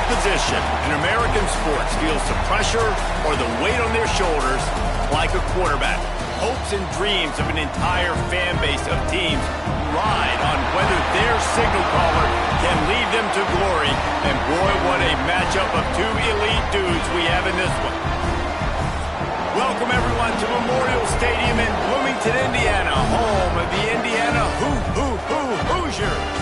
position in American sports feels the pressure or the weight on their shoulders like a quarterback. Hopes and dreams of an entire fan base of teams ride on whether their signal caller can lead them to glory. And boy, what a matchup of two elite dudes we have in this one. Welcome everyone to Memorial Stadium in Bloomington, Indiana, home of the Indiana Hoosiers.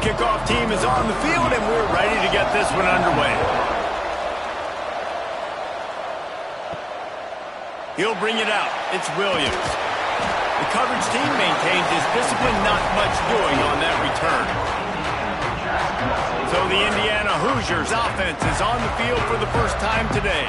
Kickoff team is on the field, and we're ready to get this one underway. He'll bring it out. It's Williams. The coverage team maintains his discipline, not much doing on that return. So the Indiana Hoosiers offense is on the field for the first time today.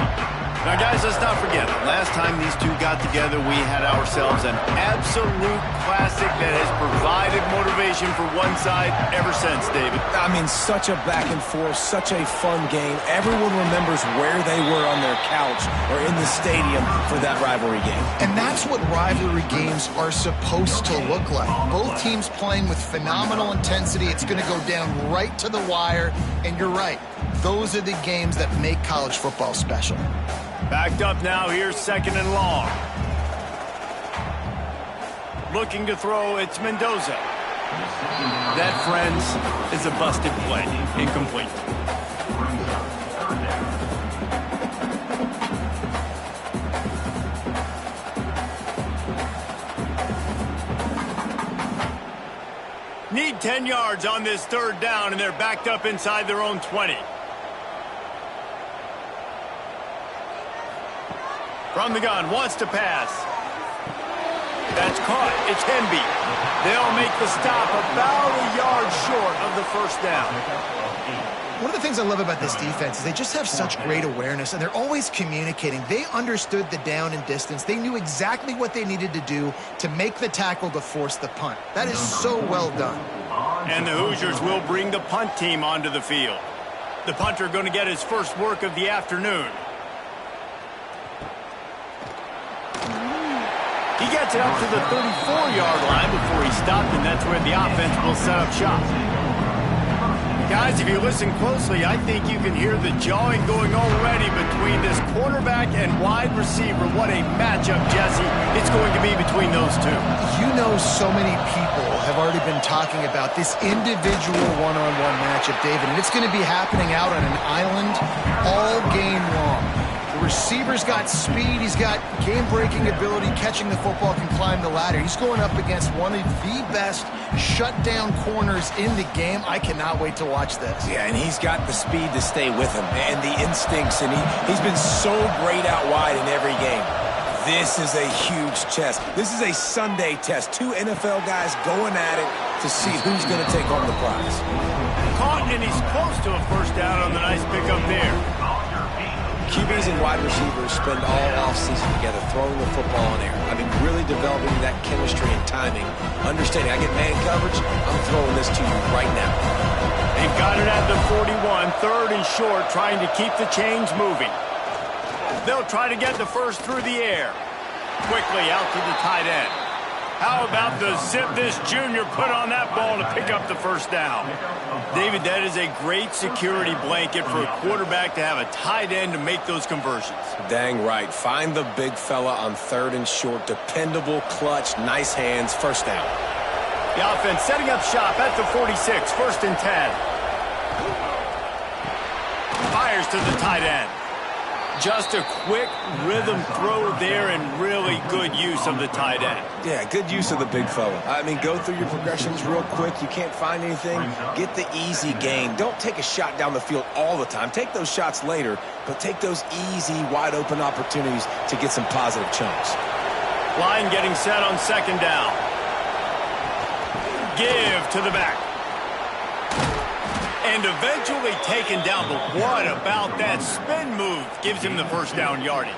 Now, guys, let's not forget, last time these two got together, we had ourselves an absolute classic that has provided motivation for one side ever since, David. I mean, such a back and forth, such a fun game. Everyone remembers where they were on their couch or in the stadium for that rivalry game. And that's what rivalry games are supposed to look like. Both teams playing with phenomenal intensity. It's going to go down right to the wire. And you're right, those are the games that make college football special. Backed up now, here's second and long. Looking to throw, it's Mendoza. That, friends, is a busted play. Incomplete. Need 10 yards on this third down, and they're backed up inside their own 20. From the gun, wants to pass. That's caught. It's Hemby. They'll make the stop about a yard short of the first down. One of the things I love about this defense is they just have such great awareness, and they're always communicating. They understood the down and distance. They knew exactly what they needed to do to make the tackle to force the punt. That is so well done. And the Hoosiers will bring the punt team onto the field. The punter going to get his first work of the afternoon. He gets it up to the 34-yard line before he stopped, and that's where the offense will set up shop. Guys, if you listen closely, I think you can hear the jawing going already between this quarterback and wide receiver. What a matchup, Jesse, it's going to be between those two. You know, so many people have already been talking about this individual one-on-one matchup, David, and it's going to be happening out on an island all game long. The receiver's got speed, he's got game-breaking ability, catching the football, can climb the ladder. He's going up against one of the best shutdown corners in the game. I cannot wait to watch this. Yeah, and he's got the speed to stay with him and the instincts, and he's been so great out wide in every game. This is a huge test. This is a Sunday test. Two NFL guys going at it to see who's going to take home the prize. Caught, and he's close to a first down on the nice pickup there. QBs and wide receivers spend all offseason together throwing the football in air. I mean, really developing that chemistry and timing. Understanding, I get man coverage, I'm throwing this to you right now. They've got it at the 41, third and short, trying to keep the chains moving. They'll try to get the first through the air. Quickly out to the tight end. How about the zip this junior put on that ball to pick up the first down? David, that is a great security blanket for a quarterback to have a tight end to make those conversions. Dang right. Find the big fella on third and short. Dependable, clutch, nice hands, first down. The offense setting up shop at the 46, first and 10. Fires to the tight end. Just a quick rhythm throw there and really good use of the tight end. Yeah, good use of the big fella. I mean, go through your progressions real quick. You can't find anything. Get the easy gain. Don't take a shot down the field all the time. Take those shots later, but take those easy, wide-open opportunities to get some positive chunks. Line getting set on second down. Give to the back. And eventually taken down, but what about that spin move? Gives him the first down yardage.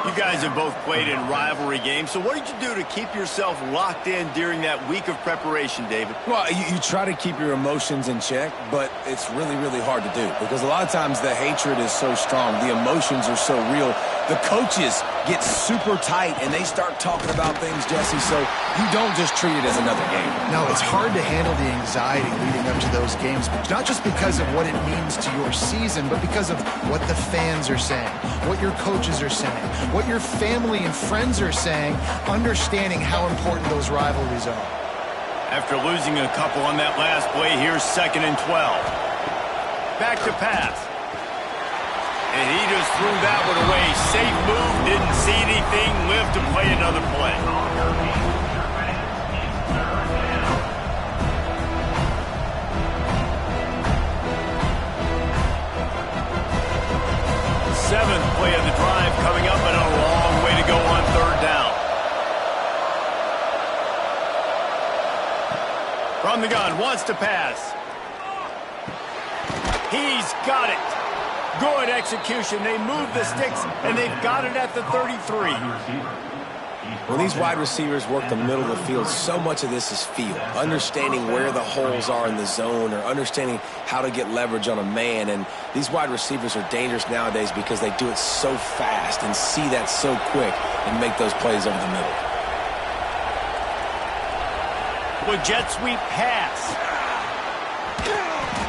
You guys have both played in rivalry games, so what did you do to keep yourself locked in during that week of preparation, David? Well, you try to keep your emotions in check, but it's really, really hard to do because a lot of times the hatred is so strong. The emotions are so real. The coaches get super tight, and they start talking about things, Jesse, so you don't just treat it as another game. No, it's hard to handle the anxiety leading up to those games, but not just because of what it means to your season, but because of what the fans are saying, what your coaches are saying, what your family and friends are saying, understanding how important those rivalries are. After losing a couple on that last play, here's 2nd and 12. Back to pass. And he just threw that one away. Safe move, didn't see anything, lived to play another play. Seventh play of the drive coming up, and a long way to go on 3rd down. From the gun, wants to pass. He's got it. Good execution. They move the sticks, and they've got it at the 33. When these wide receivers work the middle of the field, so much of this is feel, understanding where the holes are in the zone or understanding how to get leverage on a man. And these wide receivers are dangerous nowadays because they do it so fast and see that so quick and make those plays over the middle. With jet sweep pass.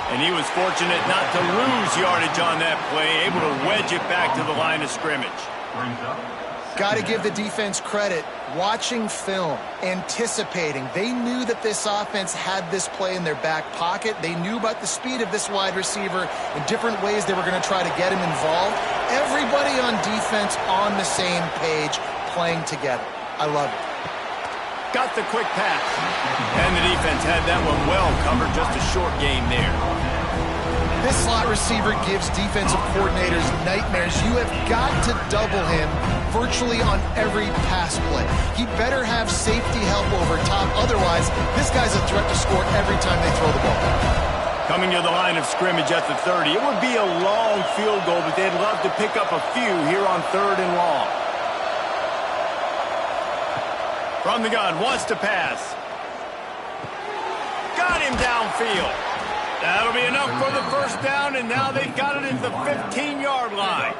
And he was fortunate not to lose yardage on that play, able to wedge it back to the line of scrimmage. Got to give the defense credit. Watching film, anticipating. They knew that this offense had this play in their back pocket. They knew about the speed of this wide receiver and different ways they were going to try to get him involved. Everybody on defense on the same page, playing together. I love it. Got the quick pass. And the defense had that one well covered. Just a short game there. This slot receiver gives defensive coordinators nightmares. You have got to double him virtually on every pass play. He better have safety help over top. Otherwise, this guy's a threat to score every time they throw the ball. Coming to the line of scrimmage at the 30. It would be a long field goal, but they'd love to pick up a few here on 3rd and long. From the gun, wants to pass. Got him downfield. That'll be enough for the 1st down, and now they've got it at the 15-yard line.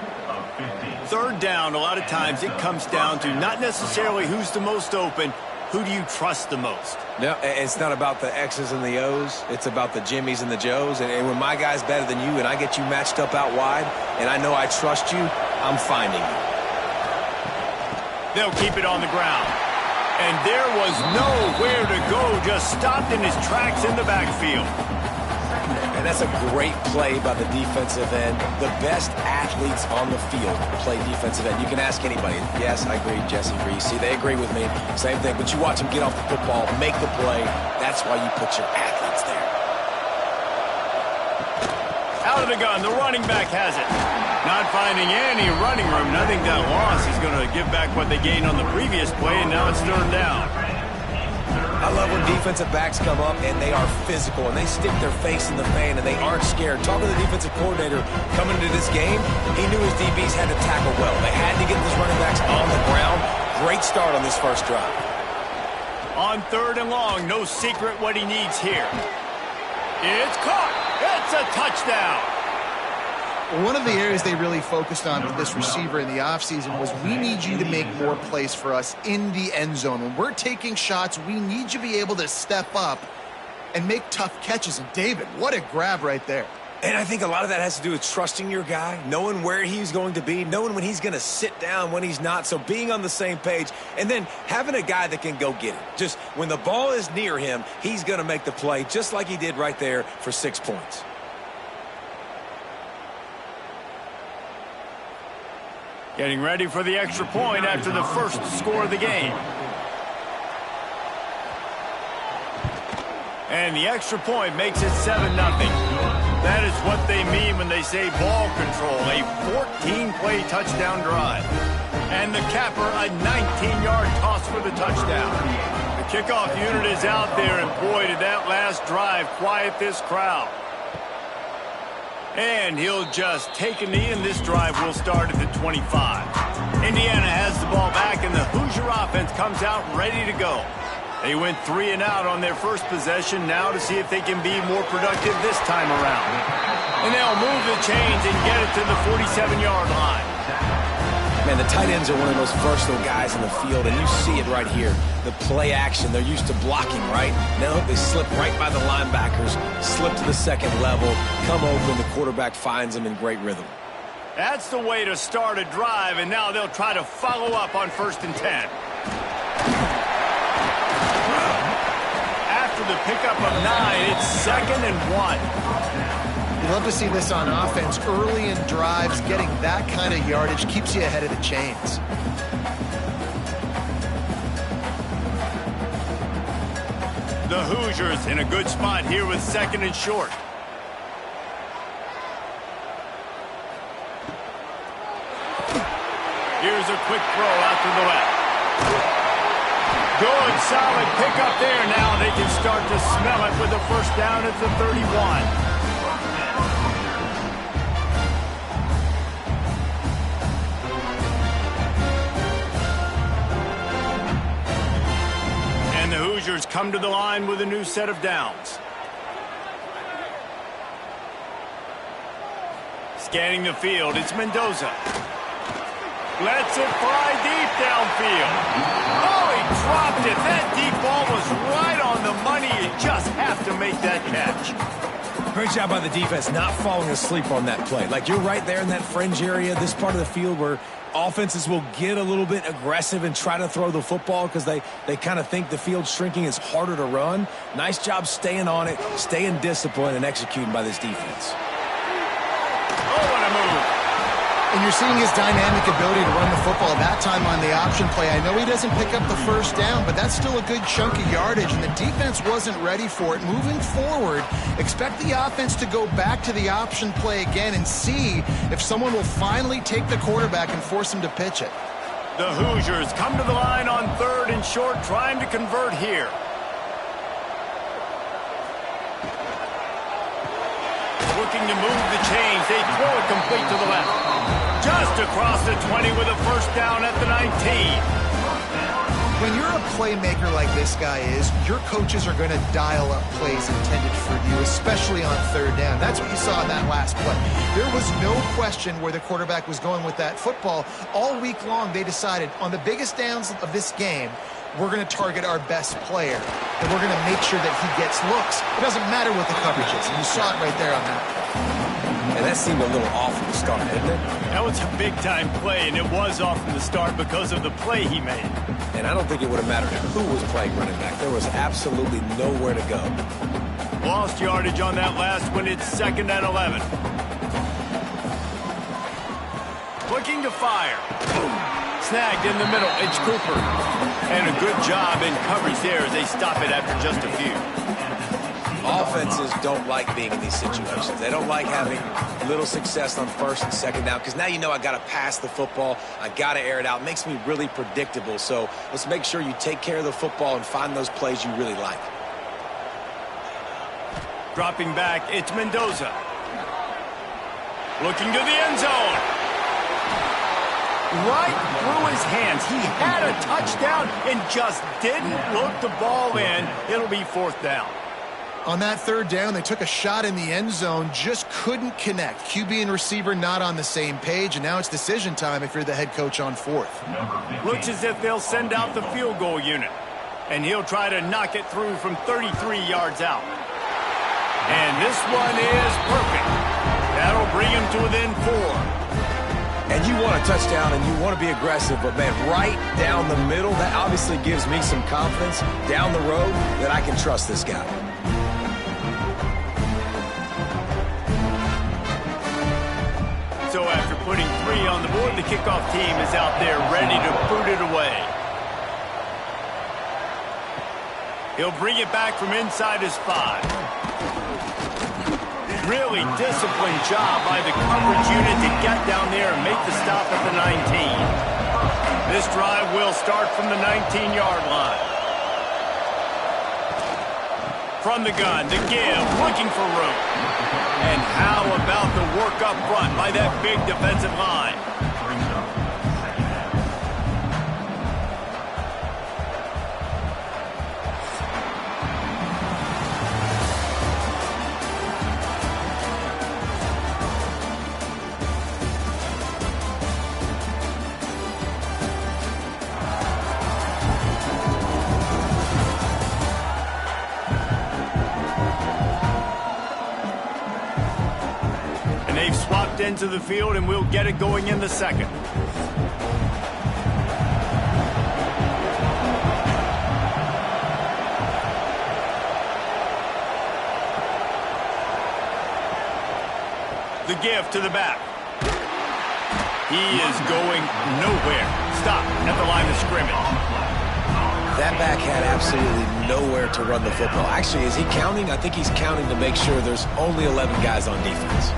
3rd down, a lot of times it comes down to not necessarily who's the most open, who do you trust the most? No, it's not about the X's and the O's. It's about the Jimmies and the Joes. And when my guy's better than you and I get you matched up out wide and I know I trust you, I'm finding you. They'll keep it on the ground. And there was nowhere to go, just stopped in his tracks in the backfield. And that's a great play by the defensive end. The best athletes on the field play defensive end. You can ask anybody. Yes, I agree, Jesse Reese. See, they agree with me. Same thing. But you watch them get off the football, make the play. That's why you put your athletes there. Out of the gun, the running back has it. Not finding any running room. I think that loss is going to give back what they gained on the previous play, and now it's 3rd down. I love when defensive backs come up and they are physical and they stick their face in the fan and they aren't scared. Talking to the defensive coordinator coming into this game, he knew his DBs had to tackle well. They had to get these running backs on the ground. Great start on this 1st drive. On 3rd and long, no secret what he needs here. It's caught. It's a touchdown. One of the areas they really focused on with this receiver in the offseason was we need you to make more plays for us in the end zone. When we're taking shots, we need you to be able to step up and make tough catches. And David, what a grab right there. And I think a lot of that has to do with trusting your guy, knowing where he's going to be, knowing when he's going to sit down, when he's not. So being on the same page and then having a guy that can go get it. Just when the ball is near him, he's going to make the play just like he did right there for 6 points. Getting ready for the extra point after the first score of the game. And the extra point makes it 7-0. That is what they mean when they say ball control, a 14-play touchdown drive. And the capper, a 19-yard toss for the touchdown. The kickoff unit is out there, and boy, did that last drive quiet this crowd. And he'll just take a knee, and this drive will start at the 25. Indiana has the ball back, and the Hoosier offense comes out ready to go. They went 3 and out on their first possession, now to see if they can be more productive this time around. And they'll move the chains and get it to the 47-yard line. Man, the tight ends are one of the most versatile guys in the field, and you see it right here. The play action, they're used to blocking, right? Now they slip right by the linebackers, slip to the second level, come open, the quarterback finds them in great rhythm. That's the way to start a drive, and now they'll try to follow up on 1st and 10. After the pickup of 9, it's 2nd and 1. You love to see this on offense. Early in drives, getting that kind of yardage keeps you ahead of the chains. The Hoosiers in a good spot here with 2nd and short. Here's a quick throw out to the left. Good, solid pickup there. Now they can start to smell it with a 1st down at the 31. And the Hoosiers come to the line with a new set of downs. Scanning the field, it's Mendoza. Lets it fly deep downfield. Oh, he dropped it. That deep ball was right on the money. You just have to make that catch. Great job by the defense not falling asleep on that play. Like, you're right there in that fringe area, this part of the field where offenses will get a little bit aggressive and try to throw the football because they kind of think the field's shrinking. It's harder to run. Nice job staying on it, staying disciplined, and executing by this defense. Oh, what a move. And you're seeing his dynamic ability to run the football, that time on the option play. I know he doesn't pick up the 1st down, but that's still a good chunk of yardage, and the defense wasn't ready for it. Moving forward, expect the offense to go back to the option play again and see if someone will finally take the quarterback and force him to pitch it. The Hoosiers come to the line on 3rd and short, trying to convert here. Looking to move the chains. They throw it complete to the left. Just across the 20 with a 1st down at the 19. When you're a playmaker like this guy is, your coaches are going to dial up plays intended for you, especially on 3rd down. That's what you saw in that last play. There was no question where the quarterback was going with that football. All week long, they decided on the biggest downs of this game, we're going to target our best player, and we're going to make sure that he gets looks. It doesn't matter what the coverage is, and you saw it right there on that. And that seemed a little off from the start, didn't it? That was a big-time play, and it was off from the start because of the play he made. And I don't think it would have mattered who was playing running back. There was absolutely nowhere to go. Lost yardage on that last one. It's 2nd and 11. Looking to fire. Snagged in the middle. It's Cooper. And a good job in coverage there as they stop it after just a few. Offenses don't like being in these situations. They don't like having little success on 1st and 2nd down because now you know I got to pass the football. I got to air it out. It makes me really predictable. So let's make sure you take care of the football and find those plays you really like. Dropping back, it's Mendoza. Looking to the end zone. Right through his hands. He had a touchdown and just didn't look the ball in. It'll be 4th down. On that 3rd down, they took a shot in the end zone, just couldn't connect. QB and receiver not on the same page, and now it's decision time if you're the head coach on 4th. Looks as if they'll send out the field goal unit, and he'll try to knock it through from 33 yards out. And this one is perfect. That'll bring him to within 4. And you want a touchdown and you want to be aggressive, but, man, right down the middle, that obviously gives me some confidence down the road that I can trust this guy. So after putting 3 on the board, the kickoff team is out there ready to boot it away. He'll bring it back from inside his 5. Really disciplined job by the coverage unit to get down there and make the stop at the 19. This drive will start from the 19-yard line. From the gun, to give, looking for room. And how about the work up front by that big defensive line? ends of the field, and we'll get it going in the second. The give to the back. He is going nowhere. Stop at the line of scrimmage. That back had absolutely nowhere to run the football. Actually, is he counting? I think he's counting to make sure there's only 11 guys on defense.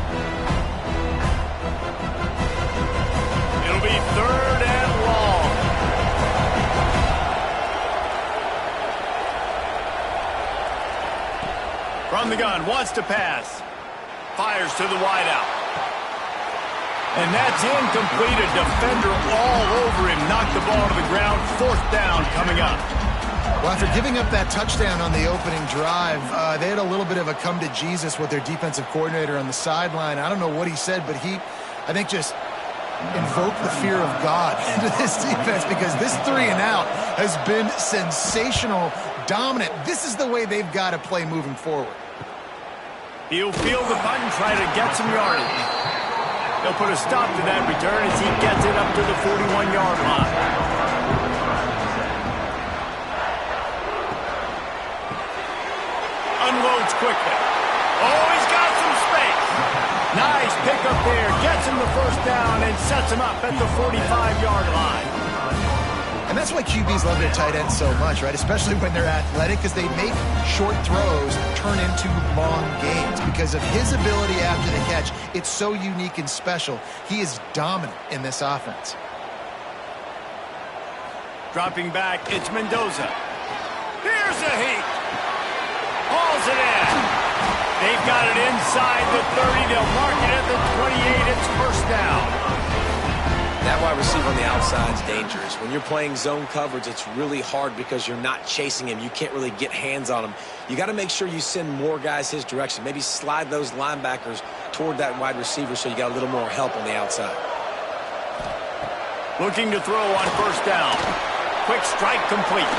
It'll be 3rd and long. From the gun, wants to pass. Fires to the wideout. And that's incomplete. A defender all over him. Knocked the ball to the ground. 4th down coming up. Well, after giving up that touchdown on the opening drive, they had a little bit of a come to Jesus with their defensive coordinator on the sideline. I don't know what he said, but he, I think, just invoked the fear of God into this defense, because this 3 and out has been sensational, dominant. This is the way they've got to play moving forward. He'll field the punt and try to get some yardage. He'll put a stop to that return as he gets it up to the 41-yard line. Unloads quickly. Oh, he's got some space. Nice pickup there. Gets him the 1st down and sets him up at the 45-yard line. And that's why QBs love their tight ends so much, right? Especially when they're athletic, because they make short throws turn into long gains. Because of his ability after the catch, it's so unique and special. He is dominant in this offense. Dropping back, it's Mendoza. Here's a heat. Hauls it in. They've got it inside the 30. They'll mark it at the 28. It's 1st down. That wide receiver on the outside is dangerous. When you're playing zone coverage, it's really hard because you're not chasing him. You can't really get hands on him. You got to make sure you send more guys his direction. Maybe slide those linebackers toward that wide receiver so you got a little more help on the outside. Looking to throw on 1st down. Quick strike complete.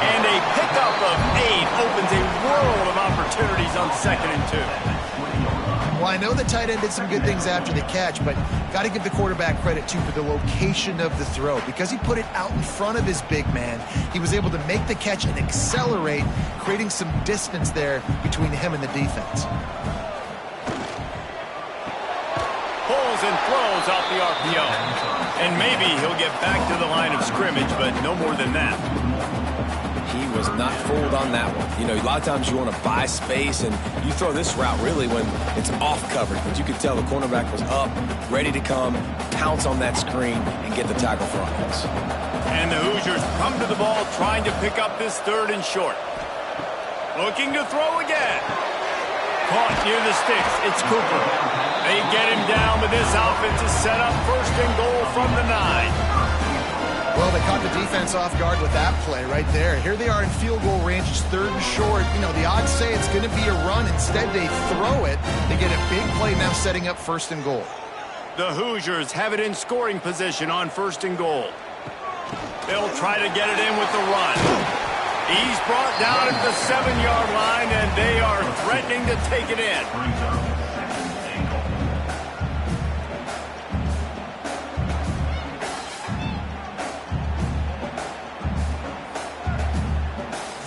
And a pickup of 8 opens a world of opportunities on 2nd and 2. Well, I know the tight end did some good things after the catch, but got to give the quarterback credit, too, for the location of the throw. Because he put it out in front of his big man, he was able to make the catch and accelerate, creating some distance there between him and the defense. Pulls and throws off the RPO. And maybe he'll get back to the line of scrimmage, but no more than that. He was not fooled on that one. You know, a lot of times you want to buy space, and you throw this route really when it's off coverage. But you could tell the cornerback was up, ready to come, pounce on that screen, and get the tackle for offense. And the Hoosiers come to the ball trying to pick up this 3rd and short. Looking to throw again. Caught near the sticks. It's Cooper. They get him down, but this offense is set up 1st and goal from the 9. Well, they caught the defense off guard with that play right there. Here they are in field goal range. It's 3rd and short. You know, the odds say it's going to be a run. Instead, they throw it. They get a big play now setting up 1st and goal. The Hoosiers have it in scoring position on 1st and goal. They'll try to get it in with the run. He's brought down at the 7-yard line, and they are threatening to take it in.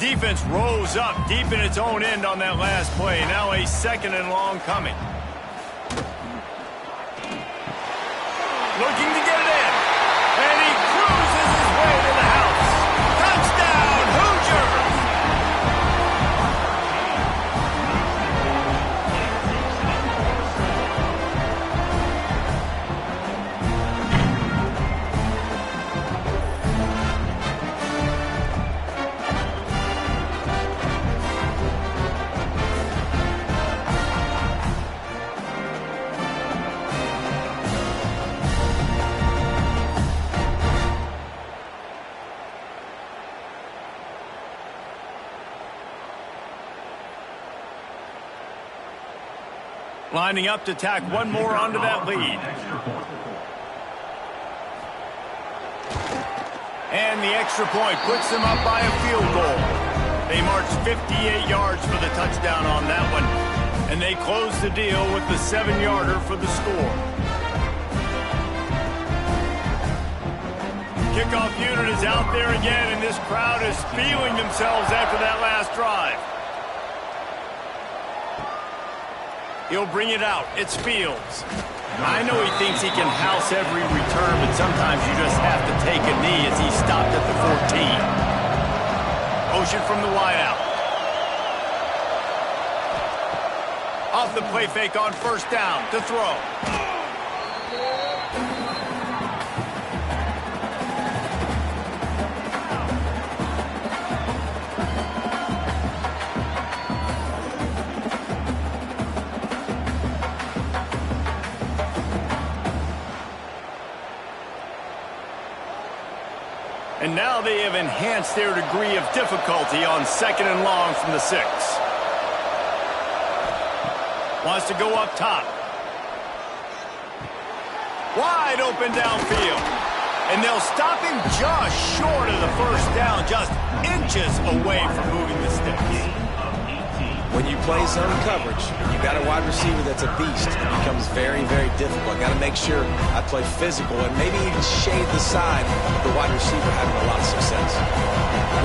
Defense rose up deep in its own end on that last play. Now a 2nd and long coming. Looking to get it in. And he cruises his way to the house. Touchdown, Hoosiers! Lining up to tack one more onto that lead. And the extra point puts them up by a field goal. They march 58 yards for the touchdown on that one. And they close the deal with the 7-yarder for the score. Kickoff unit is out there again, and this crowd is feeling themselves after that last drive. He'll bring it out. It's Fields. I know he thinks he can house every return, but sometimes you just have to take a knee as he stopped at the 14. Motion from the wideout. Off the play fake on first down to throw. And now they have enhanced their degree of difficulty on 2nd and long from the 6. Wants to go up top. Wide open downfield. And they'll stop him just short of the first down, just inches away from moving the sticks. When you play zone coverage, you got a wide receiver that's a beast. It becomes very, very difficult. I got to make sure I play physical and maybe even shade the side of the wide receiver having a lot of success.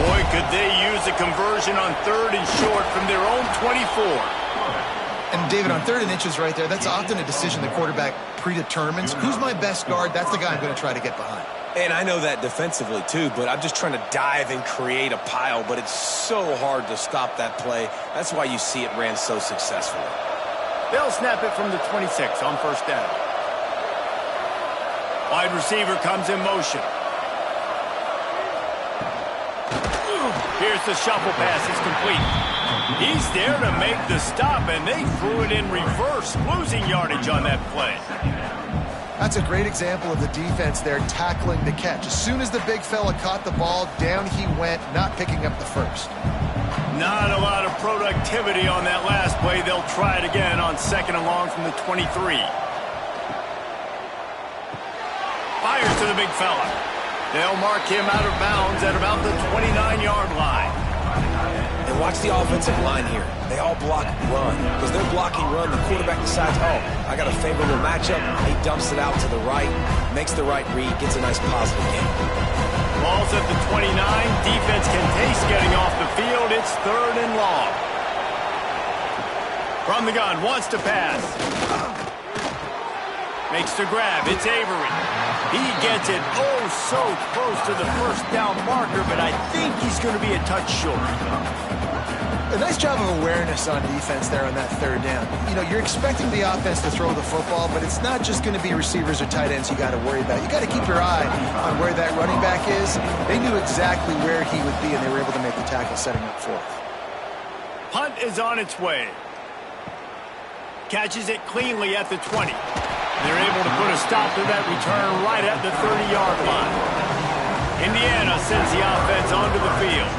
Boy, could they use a conversion on 3rd and short from their own 24. And David, on 3rd and inches right there, that's often a decision the quarterback predetermines. Who's my best guard? That's the guy I'm going to try to get behind. And I know that defensively, too, but I'm just trying to dive and create a pile, but it's so hard to stop that play. That's why you see it ran so successfully. They'll snap it from the 26 on first down. Wide receiver comes in motion. Here's the shuffle pass. It's complete. He's there to make the stop, and they threw it in reverse, losing yardage on that play. That's a great example of the defense there tackling the catch. As soon as the big fella caught the ball, down he went, not picking up the first. Not a lot of productivity on that last play. They'll try it again on 2nd and long from the 23. Fires to the big fella. They'll mark him out of bounds at about the 29-yard line. And watch the offensive line here. They all block run. Because they're blocking run, the quarterback decides, oh, I got a favorable matchup. He dumps it out to the right, makes the right read, gets a nice positive gain. Ball's at the 29. Defense can taste getting off the field. It's 3rd and long. From the gun, wants to pass. Makes the grab. It's Avery. He gets it oh so close to the first down marker, but I think he's going to be a touch short. A nice job of awareness on defense there on that 3rd down. You know, you're expecting the offense to throw the football, but it's not just going to be receivers or tight ends you got to worry about. You got to keep your eye on where that running back is. They knew exactly where he would be, and they were able to make the tackle setting up 4th. Punt is on its way. Catches it cleanly at the 20. They're able to put a stop to that return right at the 30-yard line. Indiana sends the offense onto the field.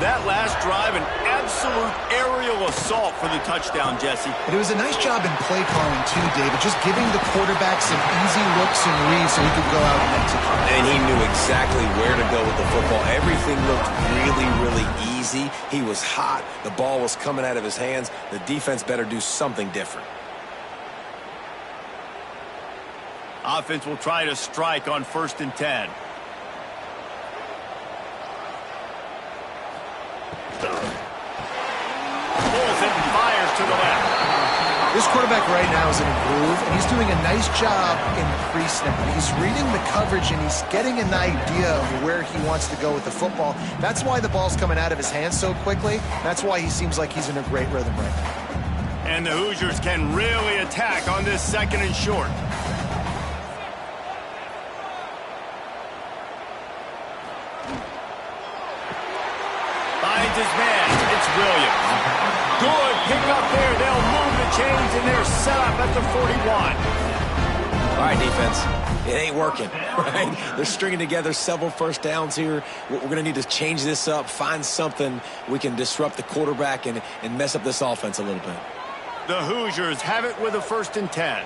That last drive, an absolute aerial assault for the touchdown, Jesse. But it was a nice job in play calling, too, David, just giving the quarterback some easy looks and reads so he could go out and execute. And he knew exactly where to go with the football. Everything looked really, really easy. He was hot. The ball was coming out of his hands. The defense better do something different. Offense will try to strike on 1st and 10. Pulls it and fires to the left. This quarterback right now is in a groove, and he's doing a nice job in pre-snap. He's reading the coverage, and he's getting an idea of where he wants to go with the football. That's why the ball's coming out of his hands so quickly. That's why he seems like he's in a great rhythm right now. And the Hoosiers can really attack on this 2nd and short. Finds his man. It's Williams. Good pick up there. They'll move the chains, and they're set up at the 41. All right, defense. It ain't working, right? They're stringing together several first downs here. We're going to need to change this up, find something we can disrupt the quarterback and mess up this offense a little bit. The Hoosiers have it with a 1st and 10.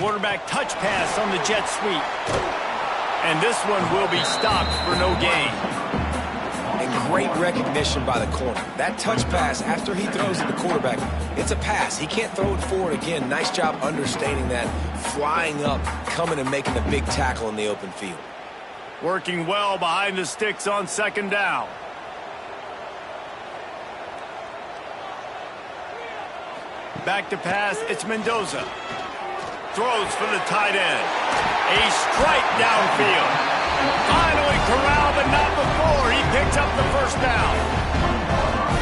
Quarterback touch pass on the jet sweep. And this one will be stopped for no gain. And great recognition by the corner. That touch pass after he throws at the quarterback, it's a pass. He can't throw it forward again. Nice job understanding that, flying up, coming and making the big tackle in the open field. Working well behind the sticks on second down. Back to pass, it's Mendoza. Throws for the tight end. A strike downfield. Finally corralled, but not before. He picks up the first down.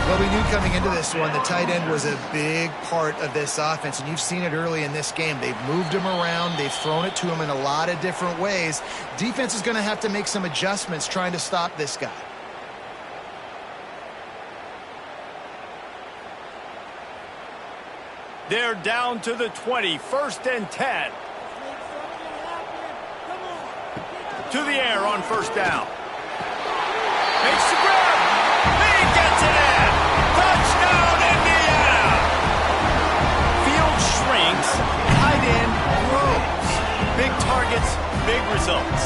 Well, we knew coming into this one the tight end was a big part of this offense, and you've seen it early in this game. They've moved him around. They've thrown it to him in a lot of different ways. Defense is going to have to make some adjustments trying to stop this guy. They're down to the 20, 1st and 10. To the air on first down. Makes the grab. He gets it in. Touchdown, Indiana. Field shrinks. Tight end grows. Big targets, big results.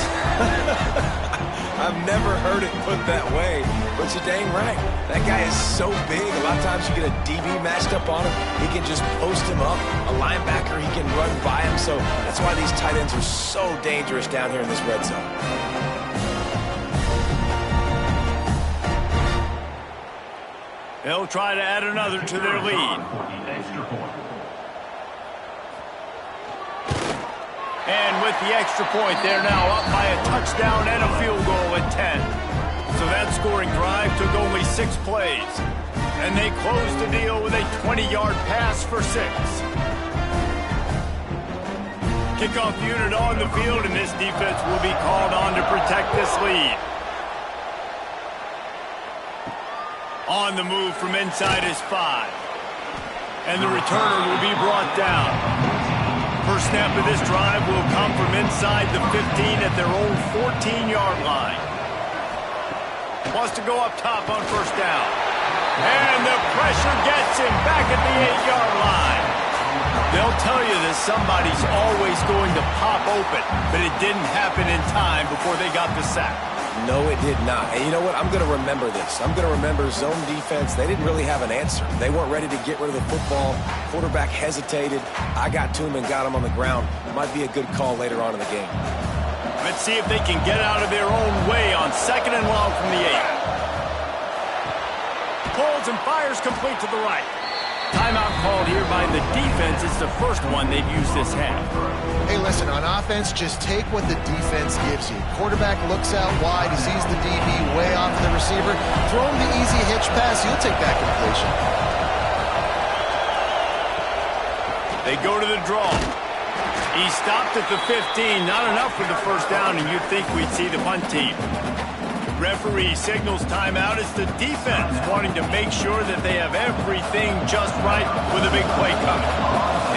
I've never heard it put that way, but you're dang right. That guy is so big. A lot of times you get a DB matched up on him. He can just post him up. A linebacker, he can run by him. So that's why these tight ends are so dangerous down here in this red zone. They'll try to add another to their lead. And with the extra point, they're now up by a touchdown and a field goal at 10. So that scoring drive took only 6 plays. And they closed the deal with a 20-yard pass for 6. Kickoff unit on the field, and this defense will be called on to protect this lead. On the move from inside his 5. And the returner will be brought down. First snap of this drive will come from inside the 15 at their own 14-yard line. Wants to go up top on first down. And the pressure gets him back at the 8-yard line. They'll tell you that somebody's always going to pop open, but it didn't happen in time before they got the sack. No, it did not. And you know what? I'm going to remember this. I'm going to remember zone defense. They didn't really have an answer. They weren't ready to get rid of the football. Quarterback hesitated. I got to him and got him on the ground. Might be a good call later on in the game. Let's see if they can get out of their own way on 2nd and long from the 8. Pulls and fires complete to the right. Timeout called here by the defense. It's the first one they've used this half. Hey, listen, on offense, just take what the defense gives you. Quarterback looks out wide. He sees the DB way off the receiver. Throw him the easy hitch pass. He'll take that completion. They go to the draw. He stopped at the 15. Not enough for the first down, and you'd think we'd see the punt team. Referee signals timeout. It's the defense wanting to make sure that they have everything just right with a big play coming.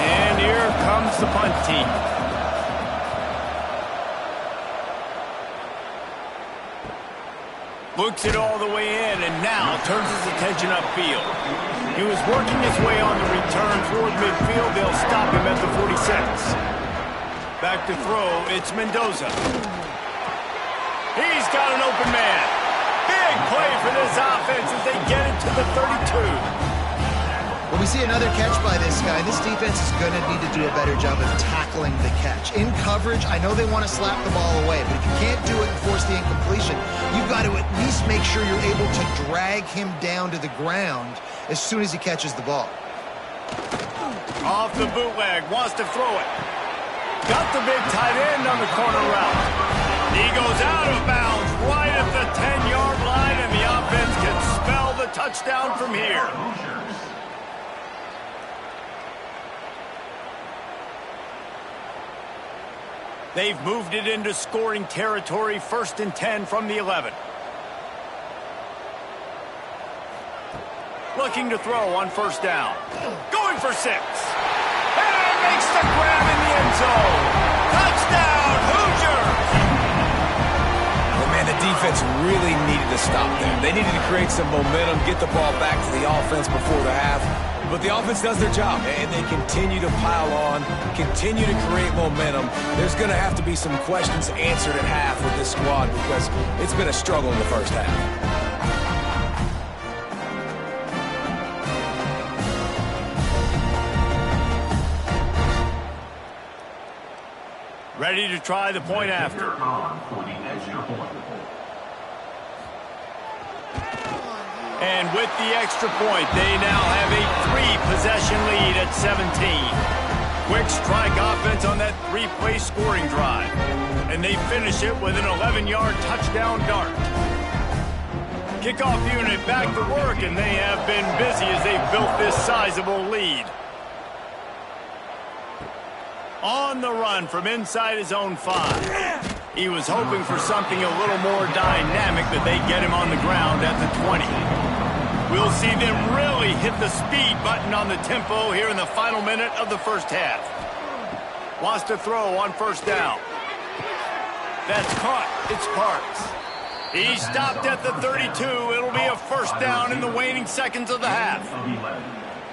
And here comes the punt team. Looks it all the way in and now turns his attention upfield. He was working his way on the return toward midfield. They'll stop him at the 46. Back to throw. It's Mendoza. He's got an open man. Big play for this offense as they get it to the 32. When we see another catch by this guy, this defense is going to need to do a better job of tackling the catch. In coverage, I know they want to slap the ball away, but if you can't do it and force the incompletion, you've got to at least make sure you're able to drag him down to the ground as soon as he catches the ball. Off the bootleg, wants to throw it. Got the big tight end on the corner route. He goes out of bounds right at the 10-yard line, and the offense can spell the touchdown from here. They've moved it into scoring territory, 1st and 10 from the 11. Looking to throw on first down. Going for 6. And makes the grab in the end zone. Touchdown, Hoosiers! The defense really needed to stop there. They needed to create some momentum, get the ball back to the offense before the half. But the offense does their job, and they continue to pile on, continue to create momentum. There's going to have to be some questions answered at half with this squad because it's been a struggle in the first half. Ready to try the point after. And with the extra point, they now have a 3-possession lead at 17. Quick strike offense on that 3-play scoring drive. And they finish it with an 11-yard touchdown dart. Kickoff unit back to work, and they have been busy as they built this sizable lead. On the run from inside his own 5. He was hoping for something a little more dynamic, that they get him on the ground at the 20. We'll see them really hit the speed button on the tempo here in the final minute of the first half. Wants to throw on first down. That's caught. It's Parks. He stopped at the 32. It'll be a first down in the waning seconds of the half.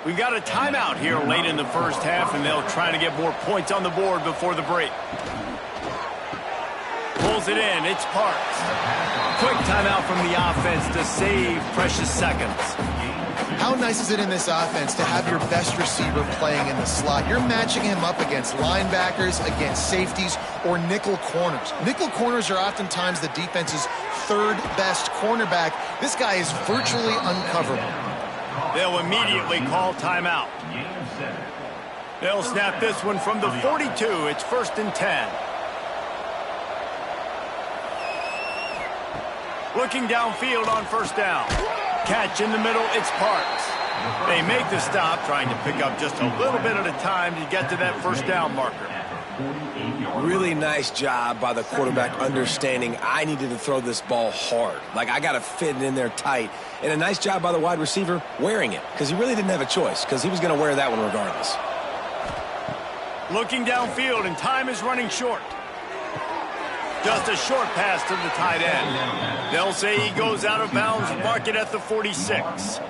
We've got a timeout here late in the first half, and they'll try to get more points on the board before the break. Pulls it in. It's Parks. Quick timeout from the offense to save precious seconds. How nice is it in this offense to have your best receiver playing in the slot? You're matching him up against linebackers, against safeties, or nickel corners. Nickel corners are oftentimes the defense's third best cornerback. This guy is virtually uncoverable. They'll immediately call timeout. They'll snap this one from the 42. It's 1st and 10. Looking downfield on first down. Catch in the middle, it's Parks. They make the stop, trying to pick up just a little bit at a time to get to that first down marker. Really nice job by the quarterback understanding I needed to throw this ball hard. Like, I got to fit it in there tight. And a nice job by the wide receiver wearing it, because he really didn't have a choice, because he was going to wear that one regardless. Looking downfield, and time is running short. Just a short pass to the tight end. They'll say he goes out of bounds, mark it at the 46.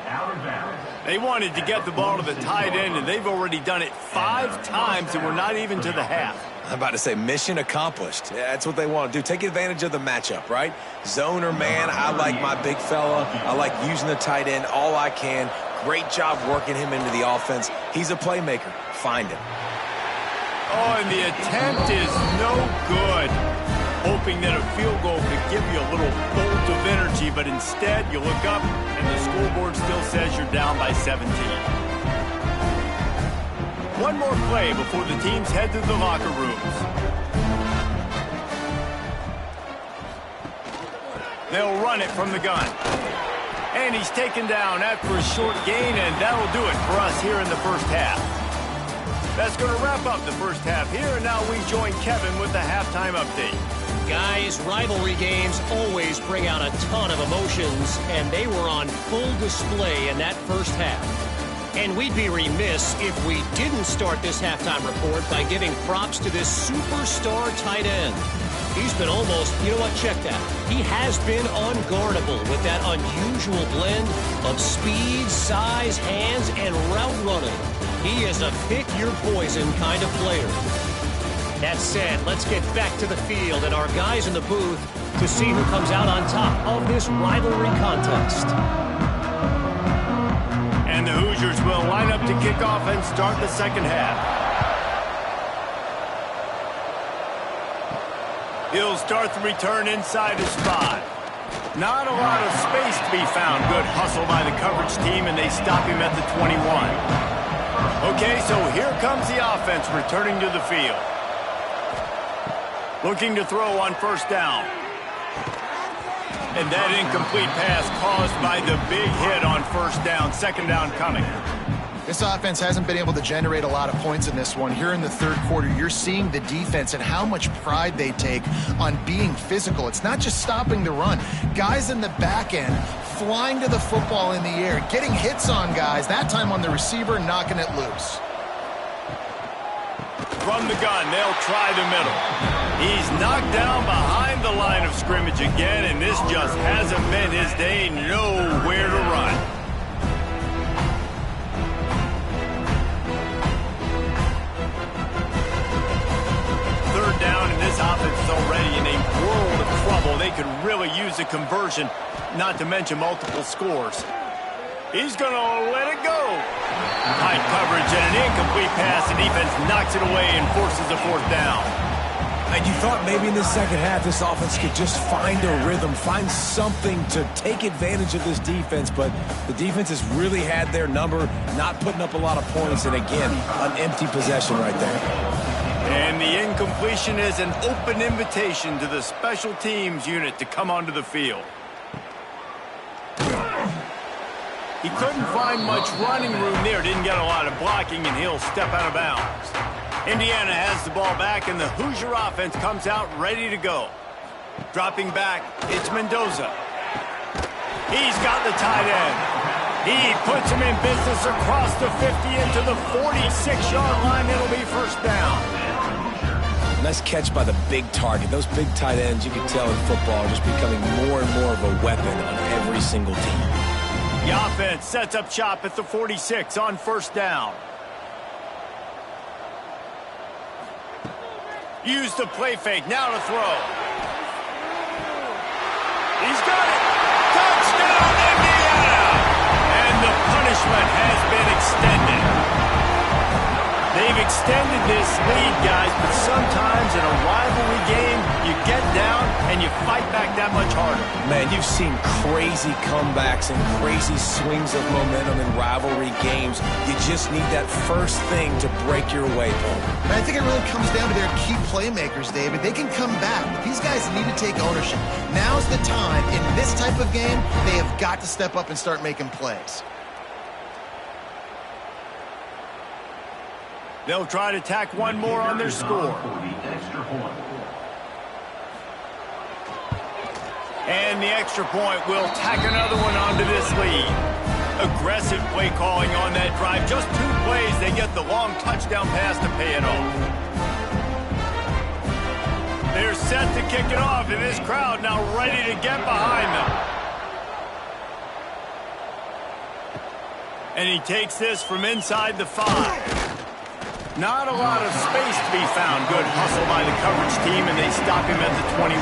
They wanted to get the ball to the tight end, and they've already done it 5 times, and we're not even to the half. I'm about to say mission accomplished. Yeah, that's what they want to do. Take advantage of the matchup, right? Zone or man, I like my big fella. I like using the tight end all I can. Great job working him into the offense. He's a playmaker. Find him. Oh, and the attempt is no good. Hoping that a field goal could give you a little bolt of energy, but instead you look up and the scoreboard still says you're down by 17. One more play before the teams head to the locker rooms. They'll run it from the gun. And he's taken down after a short gain, and that'll do it for us here in the first half. That's going to wrap up the first half here, and now we join Kevin with the halftime update. Guys, rivalry games always bring out a ton of emotions, and they were on full display in that first half. And we'd be remiss if we didn't start this halftime report by giving props to this superstar tight end. He's been almost, you know what, check that. He has been unguardable with that unusual blend of speed, size, hands, and route running. He is a pick-your-poison kind of player. That said, let's get back to the field and our guys in the booth to see who comes out on top of this rivalry contest. And the Hoosiers will line up to kick off and start the second half. He'll start the return inside his spot. Not a lot of space to be found. Good hustle by the coverage team, and they stop him at the 21. Okay, so here comes the offense returning to the field. Looking to throw on first down. And that incomplete pass caused by the big hit on first down. Second down coming. This offense hasn't been able to generate a lot of points in this one. Here in the third quarter, you're seeing the defense and how much pride they take on being physical. It's not just stopping the run. Guys in the back end flying to the football in the air, getting hits on guys, that time on the receiver, knocking it loose. From the gun, they'll try the middle. He's knocked down behind the line of scrimmage again, and this just hasn't been his day. Nowhere to run. Third down, and this offense is already in a world of trouble. They could really use a conversion, not to mention multiple scores. He's going to let it go. Tight coverage and an incomplete pass. The defense knocks it away and forces a fourth down. And you thought maybe in the second half this offense could just find a rhythm, find something to take advantage of this defense, but the defense has really had their number, not putting up a lot of points, and again, an empty possession right there. And the incompletion is an open invitation to the special teams unit to come onto the field. He couldn't find much running room there, didn't get a lot of blocking, and he'll step out of bounds. Indiana has the ball back, and the Hoosier offense comes out ready to go. Dropping back, it's Mendoza. He's got the tight end. He puts him in business across the 50 into the 46-yard line. It'll be first down. Nice catch by the big target. Those big tight ends, you can tell in football, are just becoming more and more of a weapon on every single team. The offense sets up shop at the 46 on first down. Use the play fake, now to throw. He's got it! Touchdown, Indiana! And the punishment has been extended. They've extended this lead, guys, but sometimes in a rivalry game, you get down and you fight back that much harder. Man, you've seen crazy comebacks and crazy swings of momentum in rivalry games. You just need that first thing to break your way, Paul. And I think it really comes down to their key playmakers, David. They can come back, but these guys need to take ownership. Now's the time. In this type of game, they have got to step up and start making plays. They'll try to tack one more on their score. And the extra point will tack another one onto this lead. Aggressive play calling on that drive. Just 2 plays, they get the long touchdown pass to pay it off. They're set to kick it off, and this crowd now ready to get behind them. And he takes this from inside the 5. Not a lot of space to be found. Good hustle by the coverage team, and they stop him at the 21.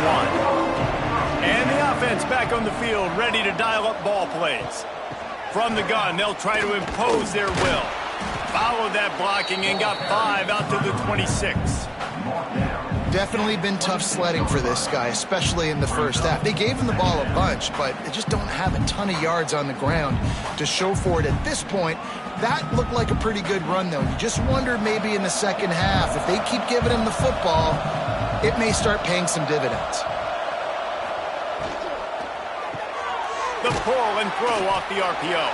And the offense back on the field, ready to dial up ball plays. From the gun, they'll try to impose their will. Followed that blocking and got 5 out to the 26. Definitely been tough sledding for this guy, especially in the first half. They gave him the ball a bunch, but they just don't have a ton of yards on the ground to show for it at this point. That looked like a pretty good run, though. You just wonder maybe in the second half, if they keep giving him the football, it may start paying some dividends. The pull and throw off the RPO.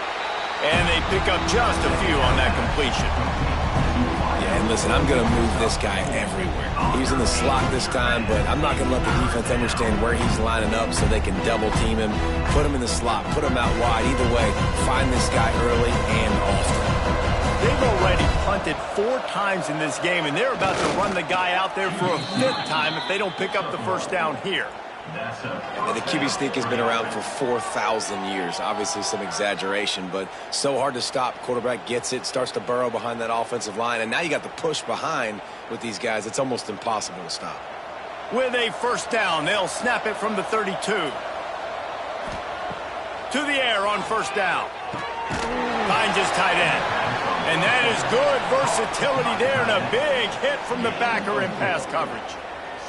And they pick up just a few on that completion. Yeah, and listen, I'm going to move this guy everywhere. He's in the slot this time, but I'm not going to let the defense understand where he's lining up so they can double team him, put him in the slot, put him out wide. Either way, find this guy early and often. They've already punted 4 times in this game, and they're about to run the guy out there for a 5th time if they don't pick up the first down here. And the QB sneak has been around for 4,000 years. Obviously some exaggeration, but so hard to stop. Quarterback gets it, starts to burrow behind that offensive line, and now you got the push behind with these guys. It's almost impossible to stop. With a first down, they'll snap it from the 32. To the air on first down. Finds his tight end. And that is good versatility there, and a big hit from the backer in pass coverage.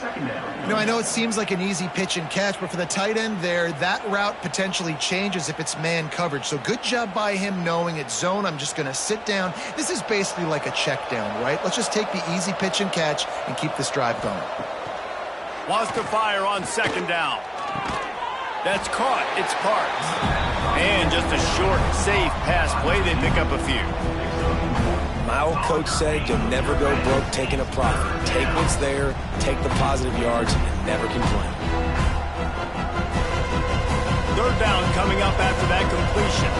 You know, I know it seems like an easy pitch and catch, but for the tight end there, that route potentially changes if it's man coverage. So good job by him knowing it's zone. I'm just going to sit down. This is basically like a check down, right? Let's just take the easy pitch and catch and keep this drive going. Wants to fire on second down. That's caught. It's Parks. And just a short, safe pass play. They pick up a few. My old coach said you'll never go broke taking a profit. Take what's there, take the positive yards, and never complain. Third down coming up after that completion.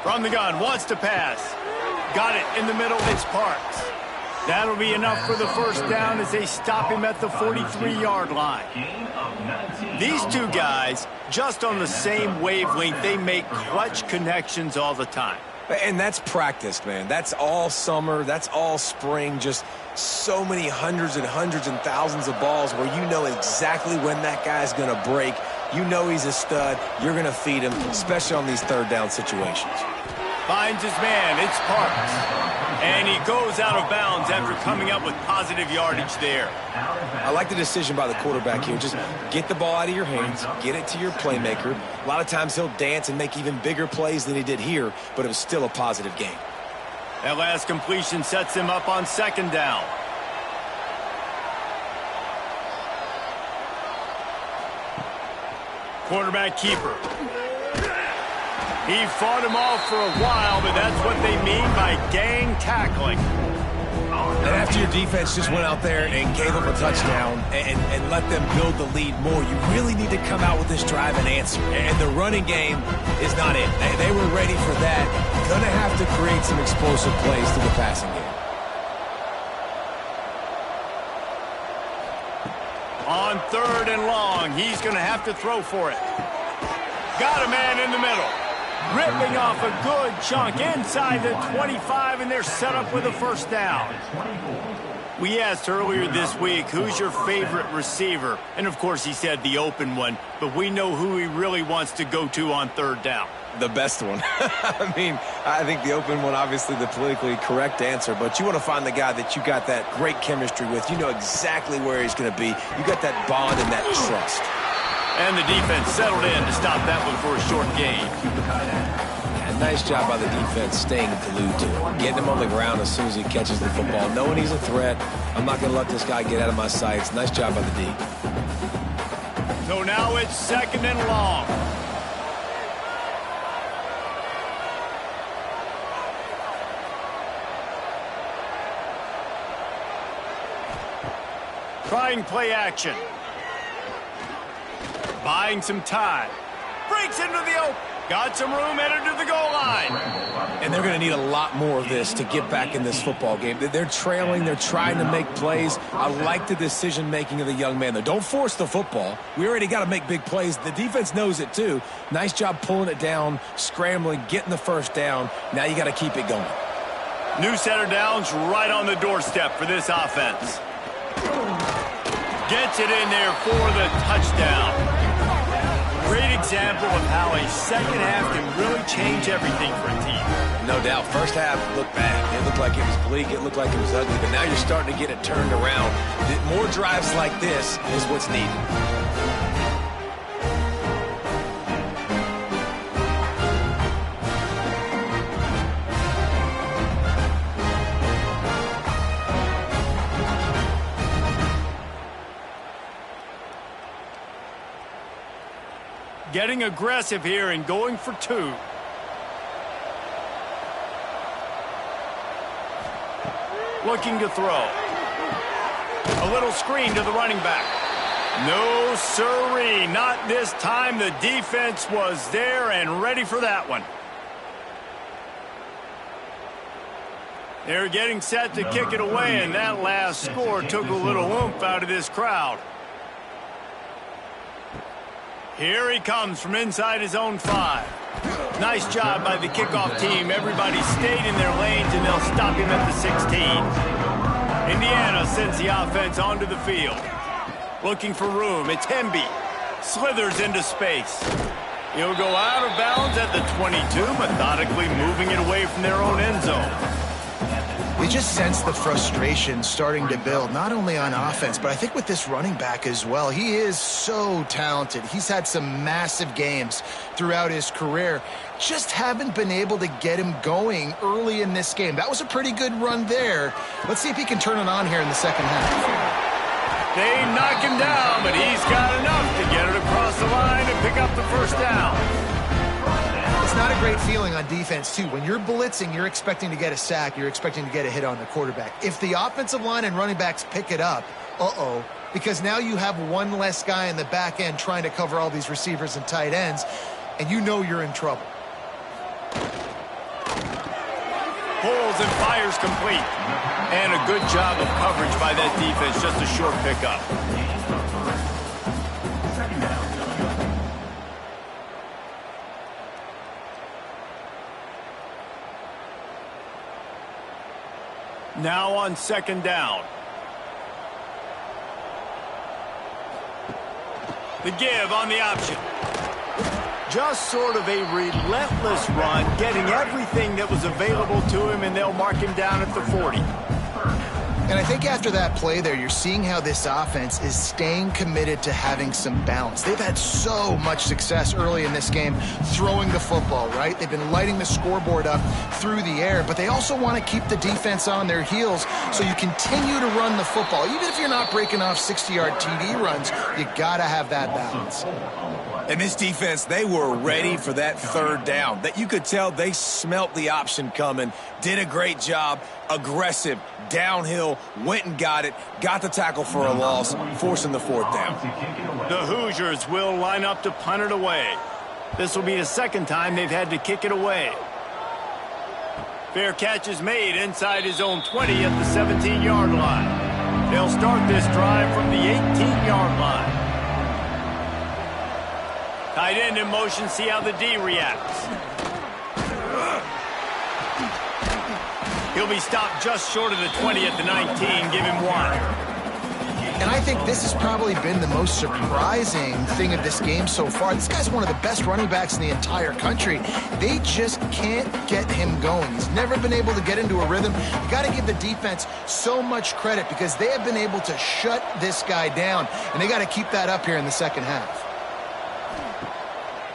From the gun, wants to pass. Got it in the middle, it's Parks. That'll be enough for the first down as they stop him at the 43-yard line. These two guys, just on the same wavelength, they make clutch connections all the time. And that's practiced, man. That's all summer. That's all spring. Just so many hundreds and thousands of balls where you know exactly when that guy's going to break. You know he's a stud. You're going to feed him, especially on these third down situations. Finds his man. It's Parks. And he goes out of bounds after coming up with positive yardage there. I like the decision by the quarterback here. Just get the ball out of your hands, get it to your playmaker. A lot of times he'll dance and make even bigger plays than he did here, but it was still a positive game. That last completion sets him up on second down. Quarterback keeper. He fought him off for a while, but that's what they mean by gang tackling. And after your defense just went out there and gave them a touchdown and let them build the lead more, you really need to come out with this drive and answer. And the running game is not it. They were ready for that. Gonna have to create some explosive plays to the passing game. On third and long, he's going to have to throw for it. Got a man in the middle. Ripping off a good chunk inside the 25, and they're set up with a first down. We asked earlier this week, who's your favorite receiver? And, of course, he said the open one, but we know who he really wants to go to on third down. The best one. I mean, I think the open one, obviously the politically correct answer, but you want to find the guy that you got that great chemistry with. You know exactly where he's going to be. You got that bond and that trust. And the defense settled in to stop that one for a short gain. Yeah, nice job by the defense staying glued to him, getting him on the ground as soon as he catches the football, knowing he's a threat. I'm not going to let this guy get out of my sights. Nice job by the D. So now it's second and long. Trying play action. Buying some time. Breaks into the open. Got some room, headed to the goal line. And they're going to need a lot more of this to get back in this football game. They're trailing. They're trying to make plays. I like the decision-making of the young man, though. Don't force the football. We already got to make big plays. The defense knows it, too. Nice job pulling it down, scrambling, getting the first down. Now you got to keep it going. New center downs right on the doorstep for this offense. Gets it in there for the touchdown. Great example of how a second half can really change everything for a team. No doubt. First half looked bad. It looked like it was bleak. It looked like it was ugly. But now you're starting to get it turned around. More drives like this is what's needed. Getting aggressive here and going for two. Looking to throw. A little screen to the running back. No siree, not this time. The defense was there and ready for that one. They're getting set to kick it away, and that last score took a little oomph out of this crowd. Here he comes from inside his own 5. Nice job by the kickoff team. Everybody stayed in their lanes, and they'll stop him at the 16. Indiana sends the offense onto the field. Looking for room. It's Hemby. Slithers into space. He'll go out of bounds at the 22, methodically moving it away from their own end zone. You just sense the frustration starting to build, not only on offense, but I think with this running back as well. He is so talented. He's had some massive games throughout his career. Just haven't been able to get him going early in this game. That was a pretty good run there. Let's see if he can turn it on here in the second half. They knock him down, but he's got enough to get it across the line and pick up the first down. It's not a great feeling on defense, too. When you're blitzing, you're expecting to get a sack. You're expecting to get a hit on the quarterback. If the offensive line and running backs pick it up, because now you have one less guy in the back end trying to cover all these receivers and tight ends, and you know you're in trouble. Pulls and fires complete. And a good job of coverage by that defense. Just a short pickup. Now on second down. The give on the option. Just sort of a relentless run, getting everything that was available to him, and they'll mark him down at the 40. And I think after that play there, you're seeing how this offense is staying committed to having some balance. They've had so much success early in this game throwing the football, right? They've been lighting the scoreboard up through the air, but they also want to keep the defense on their heels, so you continue to run the football. Even if you're not breaking off 60-yard TD runs, you got to have that balance. And this defense, they were ready for that third down. That you could tell they smelt the option coming, did a great job, aggressive, downhill, went and got it, got the tackle for a loss, forcing the fourth down. The Hoosiers will line up to punt it away. This will be the second time they've had to kick it away. Fair catch is made inside his own 20 at the 17-yard line. They'll start this drive from the 18-yard line. Tight end in motion, see how the D reacts. He'll be stopped just short of the 20 at the 19, give him 1. And I think this has probably been the most surprising thing of this game so far. This guy's one of the best running backs in the entire country. They just can't get him going. He's never been able to get into a rhythm. You got to give the defense so much credit because they have been able to shut this guy down, and they got to keep that up here in the second half.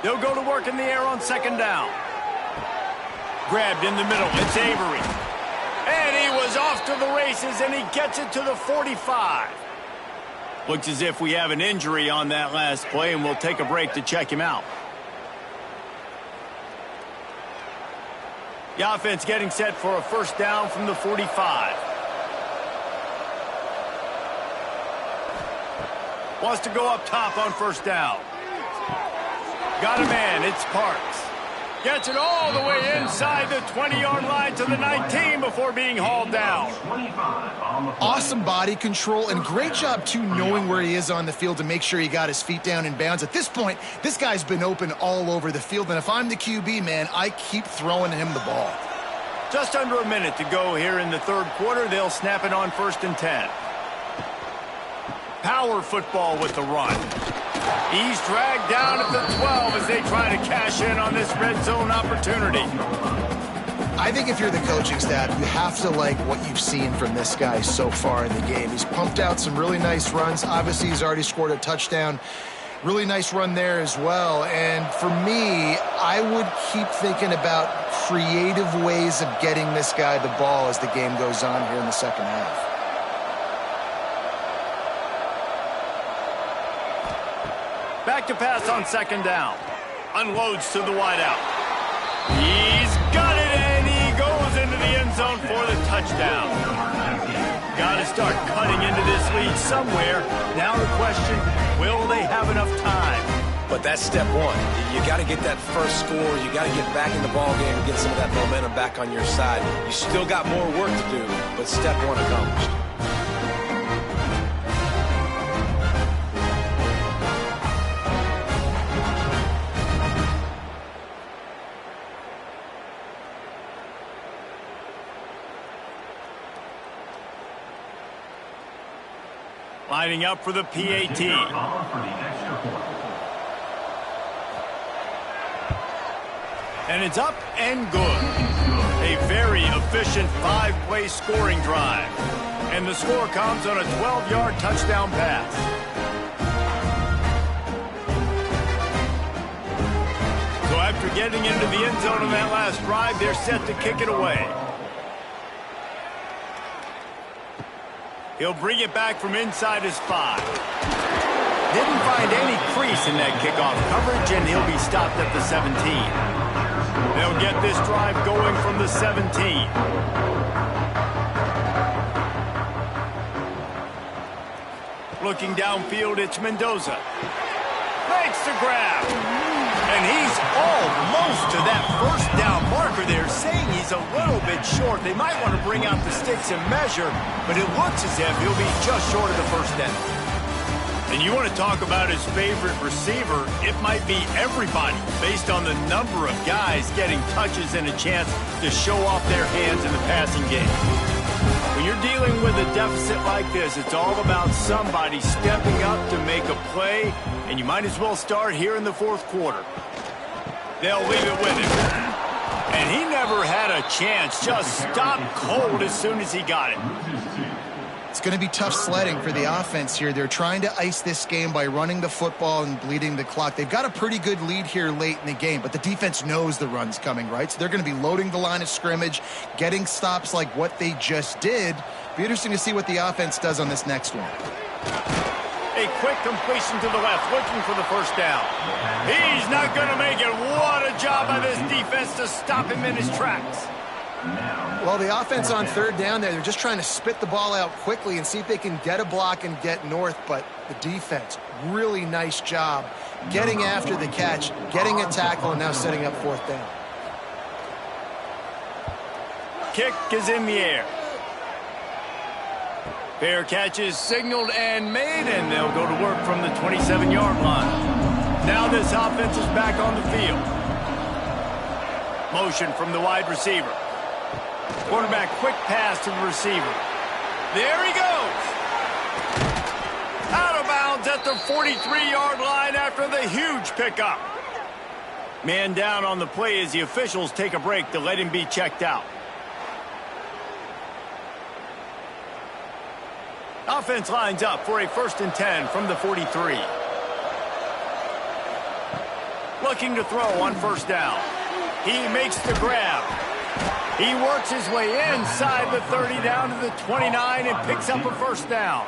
They'll go to work in the air on second down. Grabbed in the middle. It's Avery. And he was off to the races, and he gets it to the 45. Looks as if we have an injury on that last play, and we'll take a break to check him out. The offense getting set for a first down from the 45. Wants to go up top on first down. Got a man, it's Parks. Gets it all the way inside the 20-yard line to the 19 before being hauled down. Awesome body control and great job, too, knowing where he is on the field to make sure he got his feet down in bounds. At this point, this guy's been open all over the field, and if I'm the QB, man, I keep throwing him the ball. Just under a minute to go here in the third quarter. They'll snap it on 1st and 10. Power football with the run. He's dragged down at the 12 as they try to cash in on this red zone opportunity. I think if you're the coaching staff, you have to like what you've seen from this guy so far in the game. He's pumped out some really nice runs. Obviously, he's already scored a touchdown. Really nice run there as well. And for me, I would keep thinking about creative ways of getting this guy the ball as the game goes on here in the second half. Back to pass on second down. Unloads to the wideout. He's got it, and he goes into the end zone for the touchdown. Got to start cutting into this lead somewhere. Now the question, will they have enough time? But that's step one. You got to get that first score. You got to get back in the ball game and get some of that momentum back on your side. You still got more work to do, but step one accomplished. Lining up for the PAT. And it's up and good. A very efficient 5-play scoring drive. And the score comes on a 12-yard touchdown pass. So after getting into the end zone on that last drive, they're set to kick it away. He'll bring it back from inside his 5. Didn't find any crease in that kickoff coverage, and he'll be stopped at the 17. They'll get this drive going from the 17. Looking downfield, it's Mendoza. Makes the grab. And he's almost to that first down marker there, saying he's a little bit short. They might want to bring out the sticks and measure, but it looks as if he'll be just short of the first down. And you want to talk about his favorite receiver, it might be everybody based on the number of guys getting touches and a chance to show off their hands in the passing game. When you're dealing with a deficit like this, it's all about somebody stepping up to make a play, and you might as well start here in the fourth quarter. They'll leave it with him. And he never had a chance. Just stopped cold as soon as he got it. It's going to be tough sledding for the offense here. They're trying to ice this game by running the football and bleeding the clock. They've got a pretty good lead here late in the game, but the defense knows the run's coming, right? So they're going to be loading the line of scrimmage, getting stops like what they just did. Be interesting to see what the offense does on this next one. A quick completion to the left, looking for the first down. He's not going to make it. What a job by this defense to stop him in his tracks. Well, the offense on third down there, they're just trying to spit the ball out quickly and see if they can get a block and get north, but the defense, really nice job getting after the catch, getting a tackle, and now setting up fourth down. Kick is in the air. Fair catch is signaled and made, and they'll go to work from the 27-yard line. Now this offense is back on the field. Motion from the wide receiver. Quarterback quick pass to the receiver. There he goes. Out of bounds at the 43-yard line after the huge pickup. Man down on the play as the officials take a break to let him be checked out. Offense lines up for a 1st and 10 from the 43. Looking to throw on first down. He makes the grab. He works his way inside the 30 down to the 29 and picks up a first down.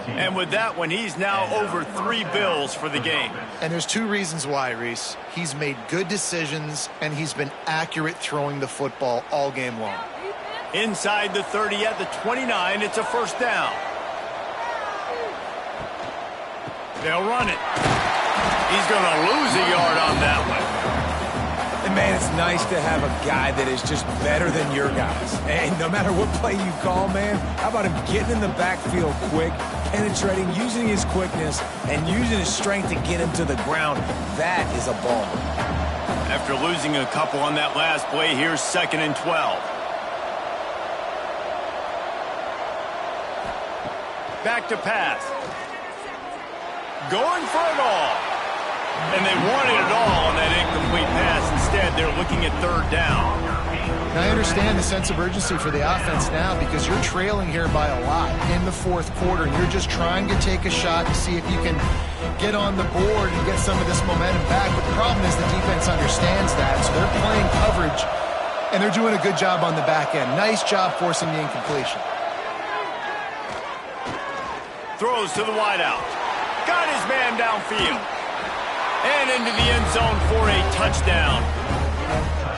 And with that one, he's now over 3 bills for the game. And there's 2 reasons why, Reese. He's made good decisions, and he's been accurate throwing the football all game long. Inside the 30 at the 29, it's a first down. They'll run it. He's going to lose a yard on that one. And, man, it's nice to have a guy that is just better than your guys. And no matter what play you call, man, how about him getting in the backfield quick, penetrating, using his quickness, and using his strength to get him to the ground. That is a ball. After losing a couple on that last play, here's 2nd and 12. Back to pass. Going for it all. And they wanted it all on that incomplete pass. Instead, they're looking at 3rd down. Now, I understand the sense of urgency for the offense now because you're trailing here by a lot in the 4th quarter, and you're just trying to take a shot to see if you can get on the board and get some of this momentum back. But the problem is the defense understands that, so they're playing coverage, and they're doing a good job on the back end. Nice job forcing the incompletion. Throws to the wideout. Got his man downfield. And into the end zone for a touchdown.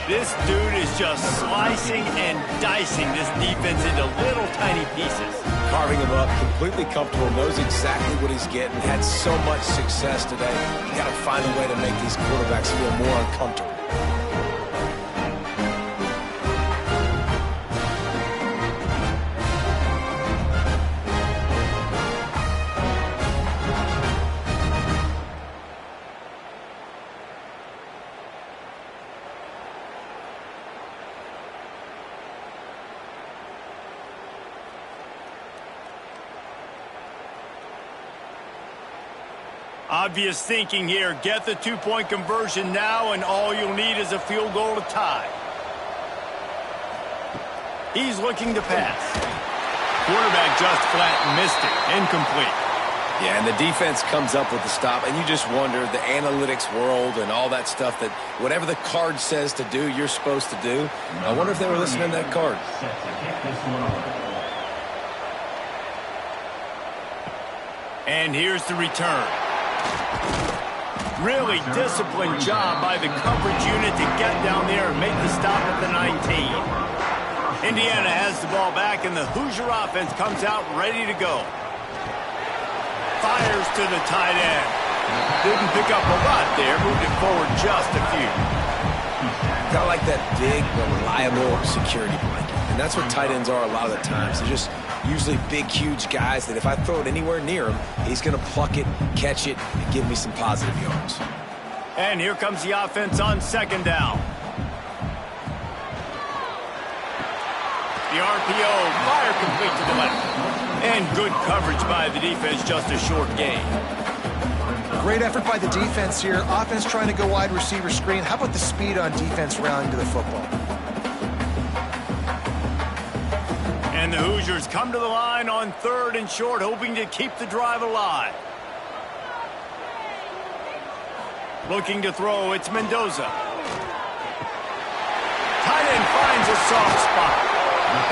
This dude is just slicing and dicing this defense into little tiny pieces. Carving him up, completely comfortable, knows exactly what he's getting, had so much success today. You got to find a way to make these quarterbacks feel more uncomfortable. Obvious thinking here. Get the 2-point conversion now, and all you'll need is a field goal to tie. He's looking to pass. Quarterback just flat missed it. Incomplete. Yeah, and the defense comes up with the stop, and you just wonder, the analytics world and all that stuff, that whatever the card says to do, you're supposed to do. I wonder if they were listening to that card. And here's the return. Really disciplined job by the coverage unit to get down there and make the stop at the 19. Indiana has the ball back, and the Hoosier offense comes out ready to go. Fires to the tight end. Didn't pick up a lot there, moved it forward just a few. Kind of like that big, reliable security blanket. And that's what tight ends are a lot of the times. They're just usually big, huge guys that if I throw it anywhere near him, he's going to pluck it, catch it, and give me some positive yards. And here comes the offense on 2nd down. The RPO, fire complete to the left. And good coverage by the defense, just a short gain. Great effort by the defense here. Offense trying to go wide receiver screen. How about the speed on defense rallying to the football? And the Hoosiers come to the line on 3rd and short, hoping to keep the drive alive. Looking to throw, it's Mendoza. Tight end finds a soft spot.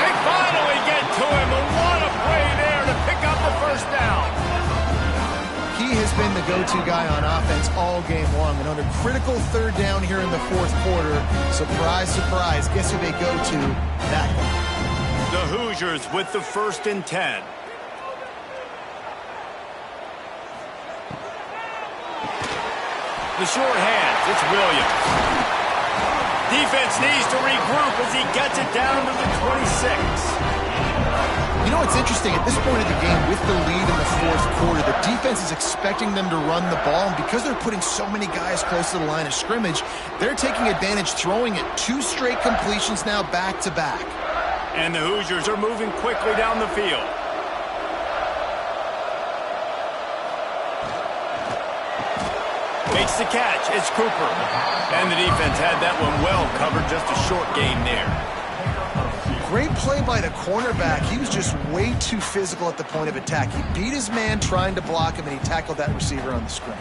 They finally get to him, and what a play there to pick up the first down. He has been the go-to guy on offense all game long, and on a critical 3rd down here in the 4th quarter, surprise, surprise, guess who they go to? That guy. The Hoosiers with the 1st and 10. The short hands, it's Williams. Defense needs to regroup as he gets it down to the 26. You know what's interesting? At this point of the game, with the lead in the 4th quarter, the defense is expecting them to run the ball, and because they're putting so many guys close to the line of scrimmage, they're taking advantage, throwing it 2 straight completions now back-to-back. And the Hoosiers are moving quickly down the field. Makes the catch. It's Cooper. And the defense had that one well covered. Just a short gain there. Great play by the cornerback. He was just way too physical at the point of attack. He beat his man trying to block him, and he tackled that receiver on the screen.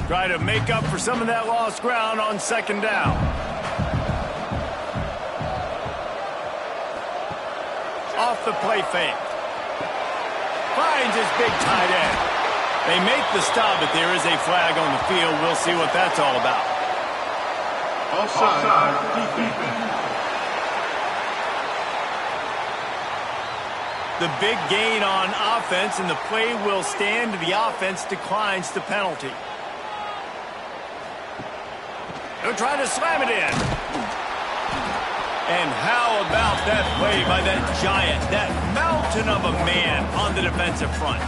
Try to make up for some of that lost ground on 2nd down. Off the play fake. Finds his big tight end. They make the stop, but there is a flag on the field. We'll see what that's all about. Offside. Defense. The big gain on offense, and the play will stand. The offense declines the penalty. They'll try to slam it in. And how about that play by that giant, that mountain of a man on the defensive front?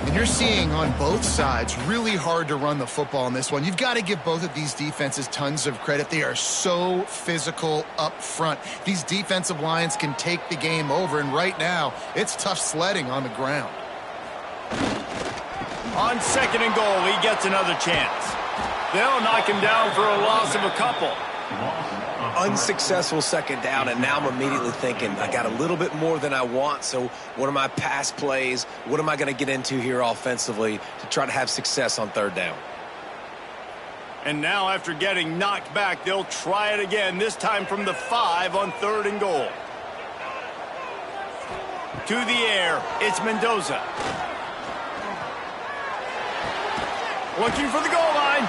And you're seeing on both sides really hard to run the football in this one. You've got to give both of these defenses tons of credit. They are so physical up front. These defensive lines can take the game over, and right now it's tough sledding on the ground. On 2nd and goal, he gets another chance. They'll knock him down for a loss of a couple. Unsuccessful 2nd down, and now I'm immediately thinking I got a little bit more than I want, so what are my pass plays? What am I going to get into here offensively to try to have success on 3rd down? And now after getting knocked back, they'll try it again, this time from the 5 on 3rd and goal. To the air, it's Mendoza. Looking for the goal line.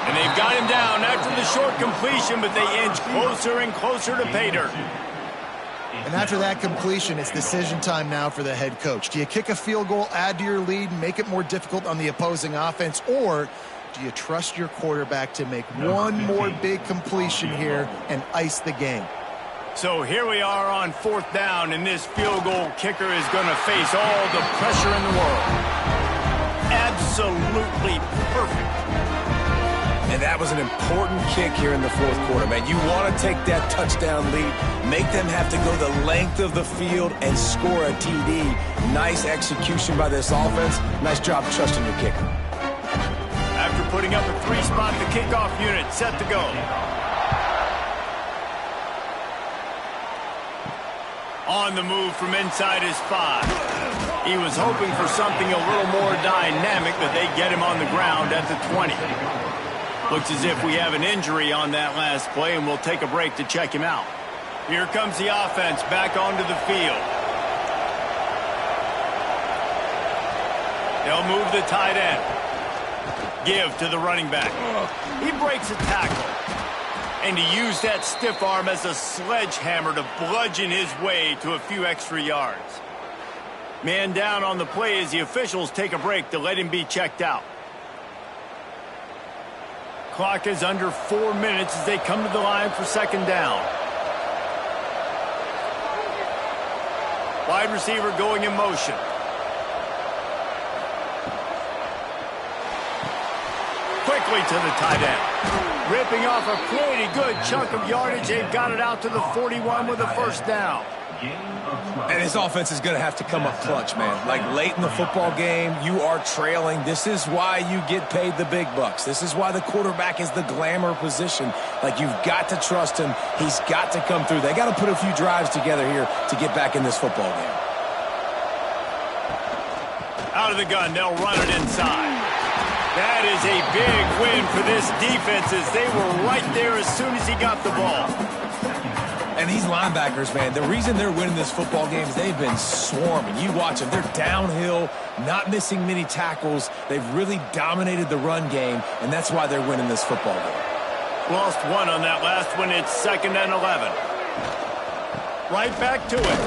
And they've got him down after the short completion, but they inch closer and closer to pay dirt. And after that completion, it's decision time now for the head coach. Do you kick a field goal, add to your lead, and make it more difficult on the opposing offense, or do you trust your quarterback to make one more big completion here and ice the game? So here we are on 4th down, and this field goal kicker is going to face all the pressure in the world. Absolutely perfect. And that was an important kick here in the 4th quarter, man. You want to take that touchdown lead, make them have to go the length of the field and score a TD. Nice execution by this offense. Nice job trusting your kicker. After putting up a 3-spot, the kickoff unit set to go. On the move from inside his 5. He was hoping for something a little more dynamic, but they get him on the ground at the 20. Looks as if we have an injury on that last play, and we'll take a break to check him out. Here comes the offense back onto the field. They'll move the tight end. Give to the running back. He breaks a tackle. And he used that stiff arm as a sledgehammer to bludgeon his way to a few extra yards. Man down on the play as the officials take a break to let him be checked out. Clock is under 4 minutes as they come to the line for 2nd down. Wide receiver going in motion. Quickly to the tight end. Ripping off a pretty good chunk of yardage. They've got it out to the 41 with a first down. And his offense is going to have to come up clutch, man. Like late in the football game, you are trailing. This is why you get paid the big bucks. This is why the quarterback is the glamour position. Like, you've got to trust him. He's got to come through. They got to put a few drives together here to get back in this football game. Out of the gun, they'll run it inside. That is a big win for this defense as they were right there as soon as he got the ball. And these linebackers, man, the reason they're winning this football game is they've been swarming. You watch them. They're downhill, not missing many tackles. They've really dominated the run game, and that's why they're winning this football game. Lost one on that last one. It's 2nd and 11. Right back to it.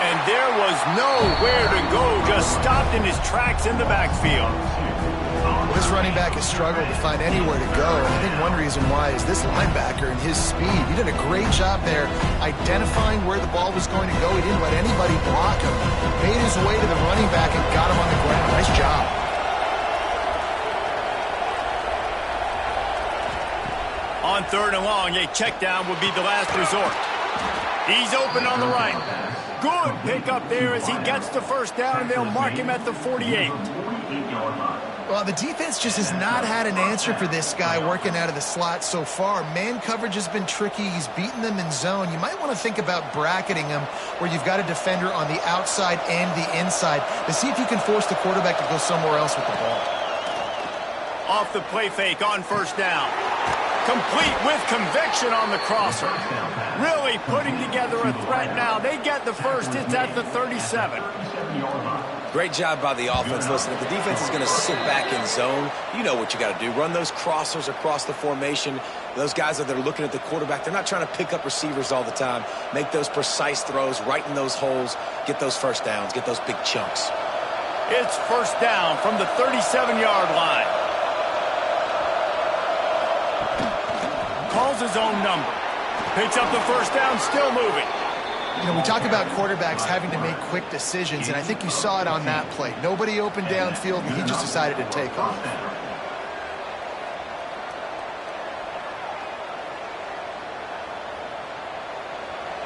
And there was nowhere to go. Just stopped in his tracks in the backfield. This running back has struggled to find anywhere to go. And I think one reason why is this linebacker and his speed. He did a great job there identifying where the ball was going to go. He didn't let anybody block him. Made his way to the running back and got him on the ground. Nice job. On 3rd and long, a check down would be the last resort. He's open on the right. Good pickup there as he gets the first down, and they'll mark him at the 48. Well, the defense just has not had an answer for this guy working out of the slot so far. Man coverage has been tricky. He's beaten them in zone. You might want to think about bracketing him where you've got a defender on the outside and the inside to see if you can force the quarterback to go somewhere else with the ball. Off the play fake on first down. Complete with conviction on the crosser. Really putting together a threat now. They get the first. It's at the 37. Great job by the offense. Listen, if the defense is going to sit back in zone, you know what you got to do. Run those crossers across the formation. Those guys that are looking at the quarterback, they're not trying to pick up receivers all the time. Make those precise throws, right in those holes, get those first downs, get those big chunks. It's first down from the 37-yard line. Calls his own number. Picks up the first down, still moving. You know, we talk about quarterbacks having to make quick decisions, and I think you saw it on that play. Nobody open downfield, and he just decided to take off.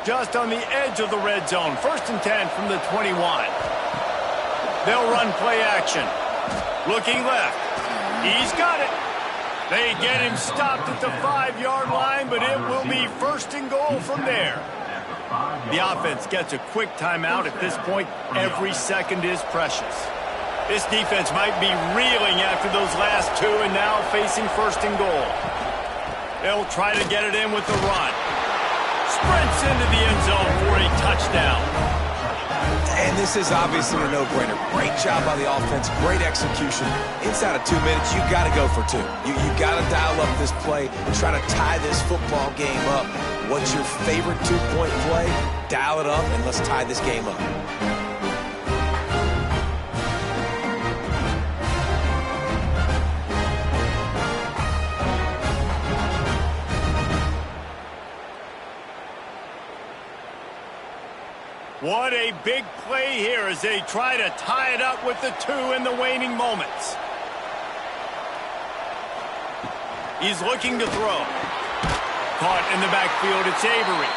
Just on the edge of the red zone. 1st and 10 from the 21. They'll run play action. Looking left. He's got it. They get him stopped at the 5-yard line, but it will be 1st and goal from there. The offense gets a quick timeout. At this point, every second is precious. This defense might be reeling after those last two and now facing 1st and goal. They'll try to get it in with the run. Sprints into the end zone for a touchdown. And this is obviously a no-brainer. Great job by the offense, great execution. Inside of 2 minutes, you got to go for two. You got to dial up this play, try to tie this football game up. What's your favorite two-point play? Dial it up, and let's tie this game up. What a big play here as they try to tie it up with the two in the waning moments. He's looking to throw. Caught in the backfield, it's Avery.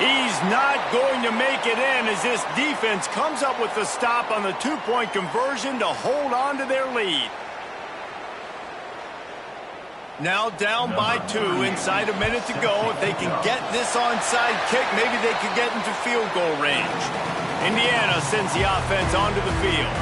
He's not going to make it in as this defense comes up with the stop on the two-point conversion to hold on to their lead. Now down by 2, inside a minute to go. If they can get this onside kick, maybe they could get into field goal range. Indiana sends the offense onto the field.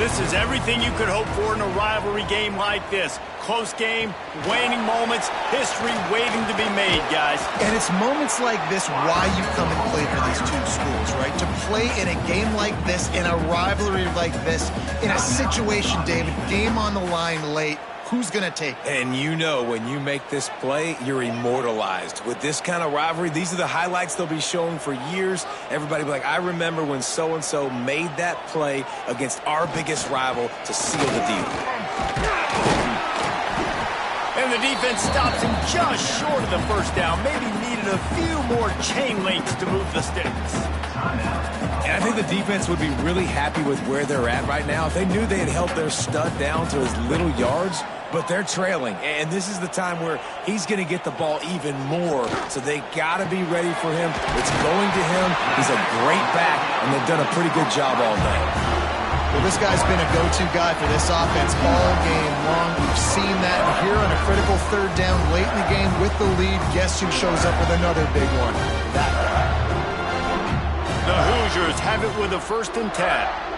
This is everything you could hope for in a rivalry game like this. Close game, waning moments, history waiting to be made, guys. And it's moments like this why you come and play for these two schools, right? To play in a game like this, in a rivalry like this, in a situation, David, game on the line late, who's going to take it? And you know when you make this play, you're immortalized. With this kind of rivalry, these are the highlights they'll be showing for years. Everybody will be like, I remember when so-and-so made that play against our biggest rival to seal the deal. And the defense stops him just short of the first down. Maybe needed a few more chain links to move the sticks. And I think the defense would be really happy with where they're at right now. If they knew they had held their stud down to as little yards, but they're trailing, and this is the time where he's going to get the ball even more, so they got to be ready for him. It's going to him. He's a great back, and they've done a pretty good job all day. Well, this guy's been a go-to guy for this offense all game long. We've seen that here on a critical third down late in the game with the lead. Guess who shows up with another big one? That guy. The Hoosiers have it with a 1st and 10.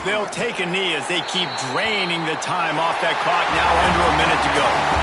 They'll take a knee as they keep draining the time off that clock, now under a minute to go.